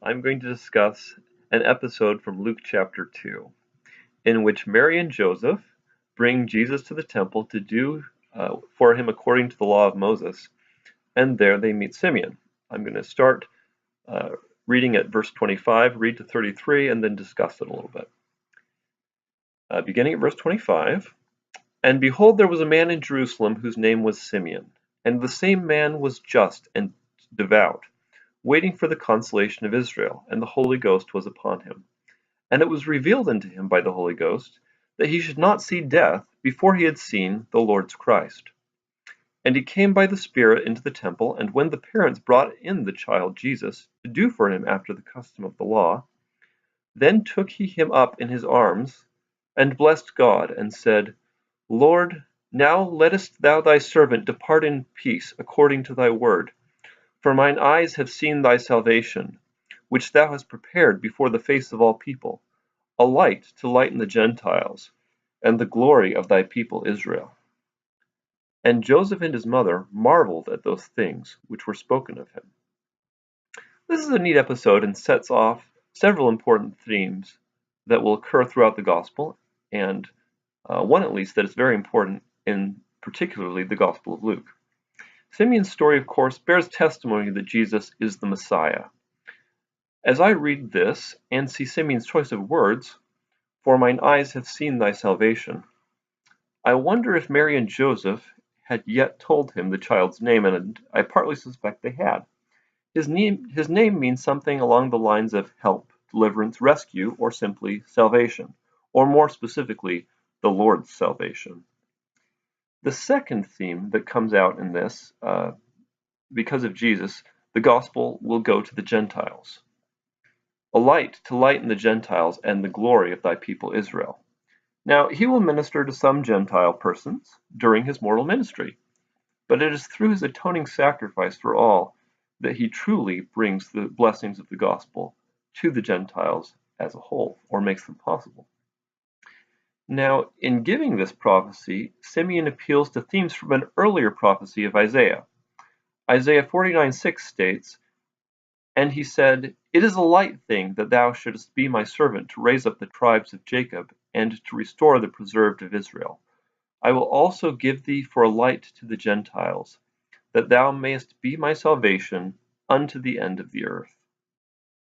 I'm going to discuss an episode from Luke chapter 2, in which Mary and Joseph bring Jesus to the temple to do for him according to the law of Moses, and there they meet Simeon. I'm going to start uh, reading at verse 25, read to 33, and then discuss it a little bit. Beginning at verse 25, And behold, there was a man in Jerusalem whose name was Simeon, and the same man was just and devout, waiting for the consolation of Israel, and the Holy Ghost was upon him. And it was revealed unto him by the Holy Ghost that he should not see death before he had seen the Lord's Christ. And he came by the Spirit into the temple, and when the parents brought in the child Jesus to do for him after the custom of the law, then took he him up in his arms, and blessed God, and said, Lord, now lettest thou thy servant depart in peace according to thy word. For mine eyes have seen thy salvation, which thou hast prepared before the face of all people, a light to lighten the Gentiles, and the glory of thy people Israel. And Joseph and his mother marveled at those things which were spoken of him. This is a neat episode and sets off several important themes that will occur throughout the Gospel, and one at least that is very important in particularly the Gospel of Luke. Simeon's story, of course, bears testimony that Jesus is the Messiah. As I read this and see Simeon's choice of words, for mine eyes have seen thy salvation, I wonder if Mary and Joseph had yet told him the child's name, and I partly suspect they had. His name means something along the lines of help, deliverance, rescue, or simply salvation, or more specifically, the Lord's salvation. The second theme that comes out in this, because of Jesus, the gospel will go to the Gentiles. A light to lighten the Gentiles and the glory of thy people Israel. Now, he will minister to some Gentile persons during his mortal ministry, but it is through his atoning sacrifice for all that he truly brings the blessings of the gospel to the Gentiles as a whole, or makes them possible. Now, in giving this prophecy, Simeon appeals to themes from an earlier prophecy of Isaiah. Isaiah 49:6 states, And he said, It is a light thing that thou shouldest be my servant to raise up the tribes of Jacob, and to restore the preserved of Israel. I will also give thee for a light to the Gentiles, that thou mayest be my salvation unto the end of the earth.